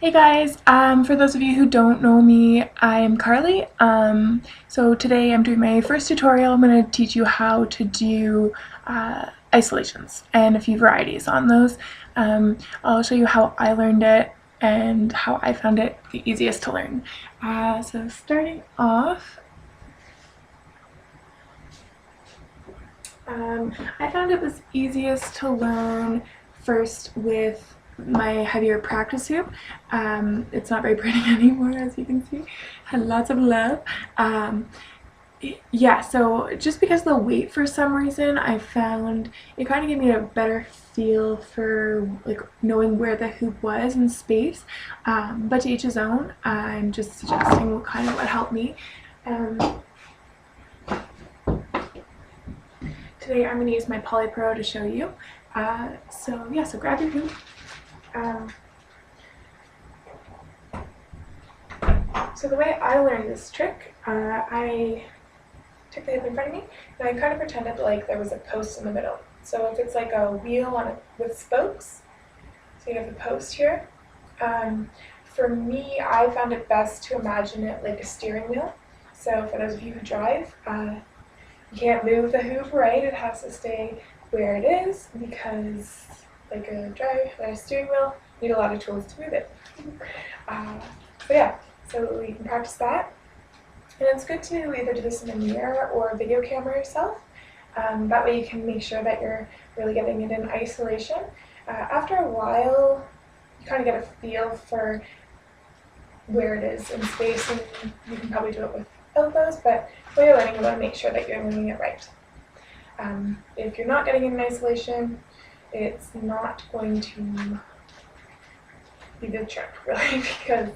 Hey guys, for those of you who don't know me, I'm Carly. So today I'm doing my first tutorial. I'm going to teach you how to do isolations and a few varieties on those. I'll show you how I learned it and how I found it the easiest to learn. So starting off, I found it was easiest to learn first with my heavier practice hoop. It's not very pretty anymore, as you can see. Had lots of love. Yeah, so just because of the weight, for some reason, I found it kind of gave me a better feel for like knowing where the hoop was in space. But to each his own. I'm just suggesting kind of what helped me. Today I'm going to use my Polypro to show you. So grab your hoop. So the way I learned this trick, I took the hoop in front of me and I kind of pretended like there was a post in the middle. So if it's like a wheel on it with spokes, so you have the post here. For me, I found it best to imagine it like a steering wheel. So for those of you who drive, you can't move the hoop, right? It has to stay where it is because, like a steering wheel, you need a lot of tools to move it. So you can practice that. And it's good to either do this in a mirror or a video camera yourself. That way you can make sure that you're really getting it in isolation. After a while, you kind of get a feel for where it is in space, and you can probably do it without those, but while you're learning, you want to make sure that you're learning it right. If you're not getting it in isolation, it's not going to be the trick, really, because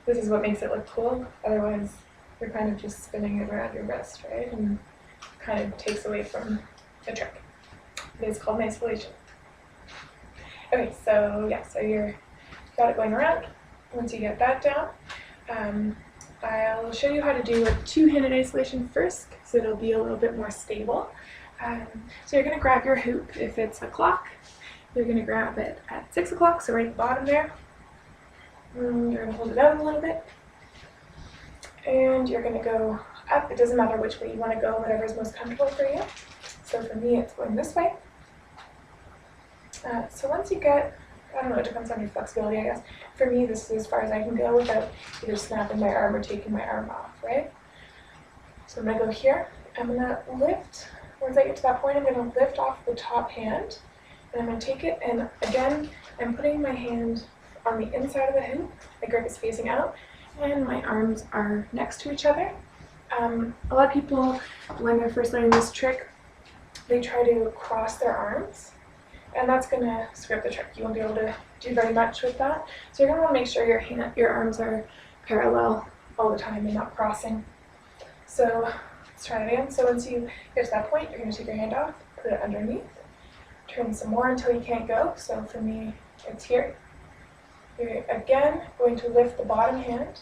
this is what makes it look cool. Otherwise, you're kind of just spinning it around your wrist, right? And kind of takes away from the trick. It is called isolation. Okay, so you've got it going around. Once you get that down, I'll show you how to do a two-handed isolation first, because it'll be a little bit more stable. So you're going to grab your hoop. If it's a clock, you're going to grab it at 6 o'clock, so right at the bottom there. You're going to hold it out a little bit, and you're going to go up. It doesn't matter which way you want to go, whatever is most comfortable for you. So for me, it's going this way. So once you get, I don't know, it depends on your flexibility, I guess. For me, this is as far as I can go without either snapping my arm or taking my arm off, right? So I'm going to go here. I'm going to lift. Once I get to that point, I'm going to lift off the top hand, and I'm going to take it, and again, I'm putting my hand on the inside of the hoop. My grip is facing out, and my arms are next to each other. A lot of people, when they're first learning this trick, they try to cross their arms, and that's going to screw up the trick. You won't be able to do very much with that. So you're going to want to make sure your arms are parallel all the time and not crossing. So let's try it again. So once you get to that point, you're going to take your hand off, put it underneath, turn some more until you can't go. So for me, it's here. You're again going to lift the bottom hand,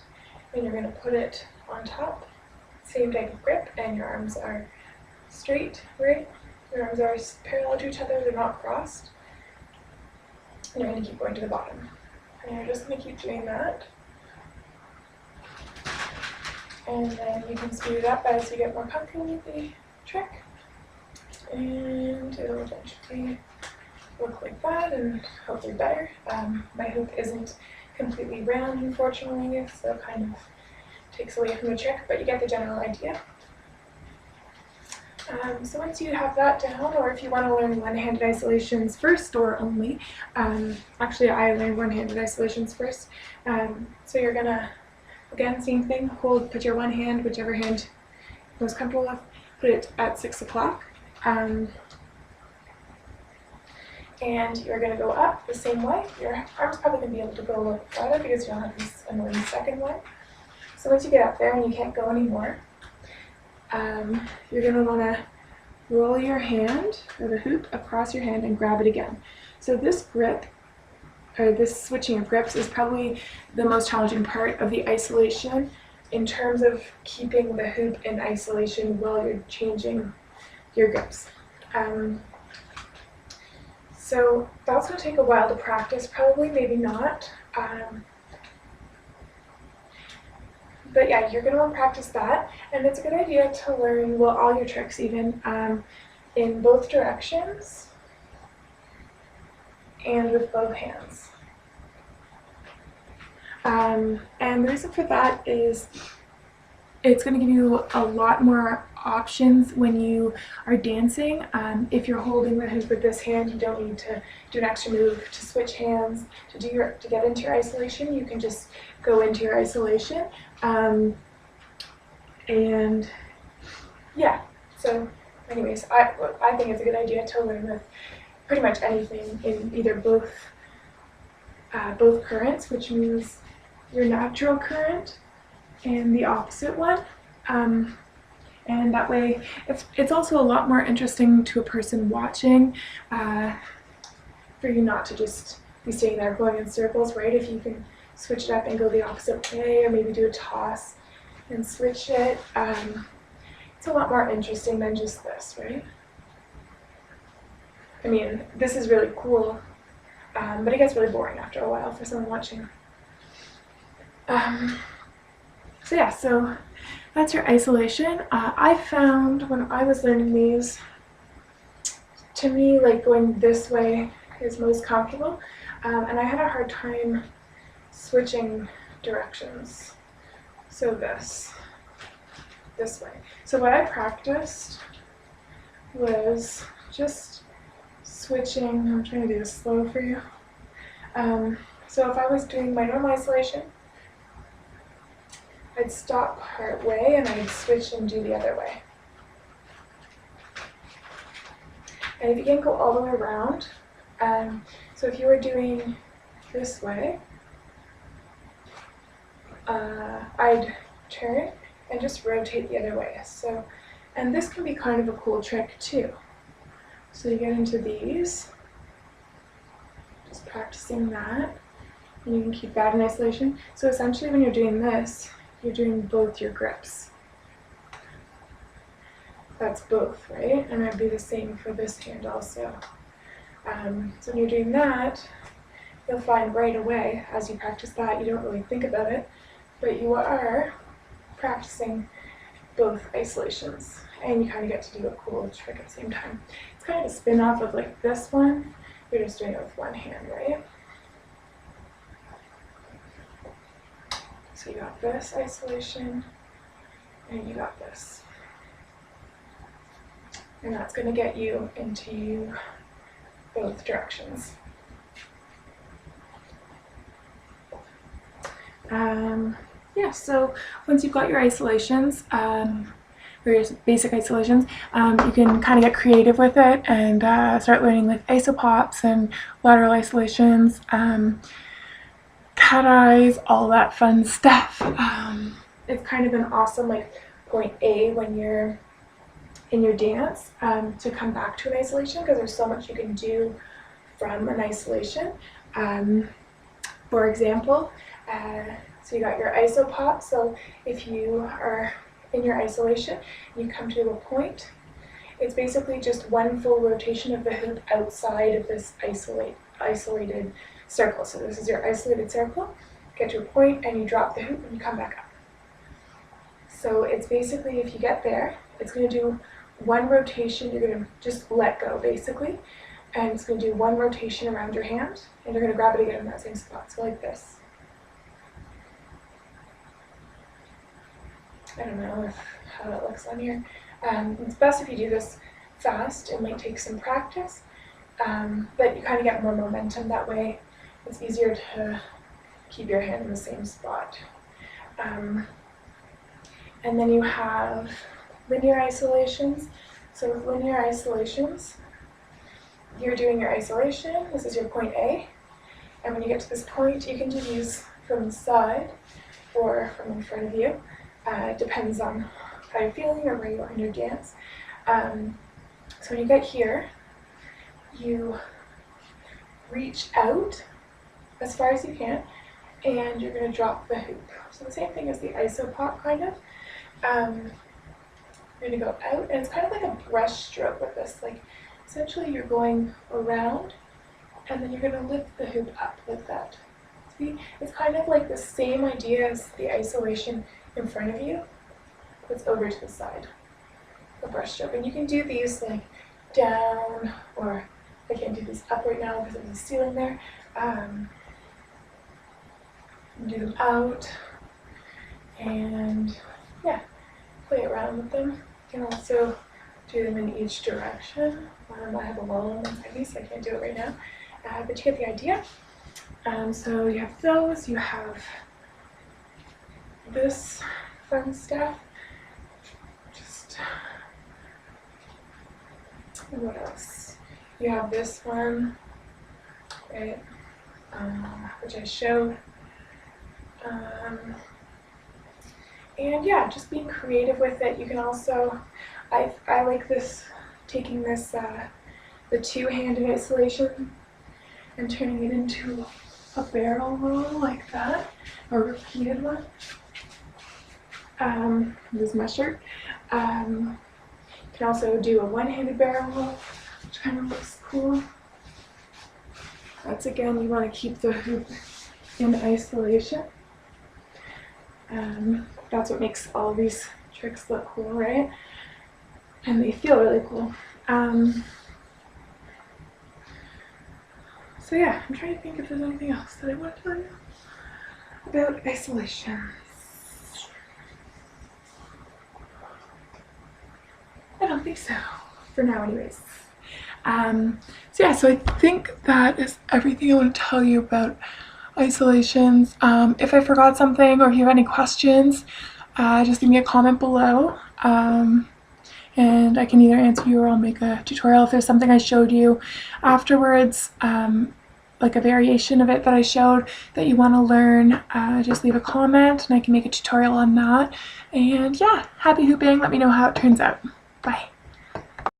and you're going to put it on top. Same type of grip, and your arms are straight, right? Your arms are parallel to each other, they're not crossed. And you're going to keep going to the bottom. And you're just going to keep doing that. And then you can speed it up as you get more comfortable with the trick. And it'll eventually look like that, and hopefully better. My hoop isn't completely round, unfortunately, so it kind of takes away from the trick, but you get the general idea. So once you have that down, or if you want to learn one-handed isolations first or only, actually I learned one-handed isolations first. So you're gonna, again, same thing, put your one hand, whichever hand you're most comfortable with, put it at 6 o'clock. And you're going to go up the same way. Your arm's probably going to be able to go a little farther because you don't have this annoying second one. So once you get up there and you can't go anymore, you're going to want to roll your hand, or the hoop, across your hand and grab it again. So this grip, or this switching of grips, is probably the most challenging part of the isolation in terms of keeping the hoop in isolation while you're changing your grips. So that's going to take a while to practice, probably, maybe not, But yeah, you're going to want to practice that, and it's a good idea to learn, well, all your tricks even, in both directions and with both hands. And the reason for that is it's going to give you a lot more options when you are dancing. If you're holding the hoop with this hand, you don't need to do an extra move to switch hands to get into your isolation. You can just go into your isolation. And yeah, so anyways, I think it's a good idea to learn with pretty much anything in either both currents, which means your natural current and the opposite one, and that way it's also a lot more interesting to a person watching, for you not to just be staying there going in circles, right? If you can switch it up and go the opposite way, or maybe do a toss and switch it, it's a lot more interesting than just this, right? I mean, this is really cool, but it gets really boring after a while for someone watching. So yeah, so that's your isolation. I found when I was learning these, to me, like going this way is most comfortable, and I had a hard time switching directions. So this way. So what I practiced was just switching. I'm trying to do this slow for you. So if I was doing my normal isolation, I'd stop part way and I'd switch and do the other way. And if you can't go all the way around, so if you were doing this way, I'd turn and just rotate the other way. So, and this can be kind of a cool trick too. So you get into these, just practicing that, and you can keep that in isolation. So essentially when you're doing this, you're doing both your grips. That's both, right? And it'd be the same for this hand also. So when you're doing that, you'll find right away, as you practice that, you don't really think about it, but you are practicing both isolations, and you kind of get to do a cool trick at the same time. It's kind of a spin-off of like this one. You're just doing it with one hand, right? So you got this isolation, and you got this. And that's going to get you into both directions. Yeah, so once you've got your isolations, or your basic isolations, you can kind of get creative with it and start learning with isopops and lateral isolations, cat eyes, all that fun stuff. It's kind of an awesome like point A when you're in your dance, to come back to an isolation, because there's so much you can do from an isolation. For example, so you got your isopop. So if you are in your isolation, you come to a point, it's basically just one full rotation of the hoop outside of this isolated circle. So this is your isolated circle, get to a point and you drop the hoop and you come back up. So it's basically, if you get there, it's going to do one rotation, you're going to just let go basically, and it's going to do one rotation around your hand, and you're going to grab it again in that same spot, so like this. I don't know how that looks on here. It's best if you do this fast. It might take some practice, but you kind of get more momentum that way. It's easier to keep your hand in the same spot. And then you have linear isolations. So with linear isolations, you're doing your isolation. This is your point A. And when you get to this point, you can do these from the side or from in front of you. It depends on how you're feeling or where you are in your dance. So when you get here, you reach out as far as you can, and you're going to drop the hoop. So the same thing as the isopop, kind of. You're going to go out, and it's kind of like a brush stroke with this. Like, essentially you're going around, and then you're going to lift the hoop up like that. See, it's kind of like the same idea as the isolation in front of you, but it's over to the side, the brush stroke. And you can do these like down, or I can't do these up right now because there's a ceiling there. Do them out, and yeah, play around with them. You can also do them in each direction. I have a lull in my heavy, so I can't do it right now. But you get the idea. So you have those, you have this fun stuff. Just, what else? You have this one, right, which I showed. And yeah, just being creative with it. You can also, I like this, taking this, the two-handed isolation and turning it into a barrel roll like that, or repeated one. This is my shirt. You can also do a one-handed barrel roll, which kind of looks cool. That's again, you want to keep the hoop in isolation. That's what makes all these tricks look cool, right? And they feel really cool. So yeah, I'm trying to think if there's anything else that I want to tell you about isolation. I don't think so, for now anyways. So yeah, so I think that is everything I want to tell you about isolations. If I forgot something, or if you have any questions, just leave me a comment below, and I can either answer you or I'll make a tutorial. If there's something I showed you afterwards, like a variation of it that I showed that you want to learn, just leave a comment and I can make a tutorial on that. And yeah, happy hooping. Let me know how it turns out. Bye.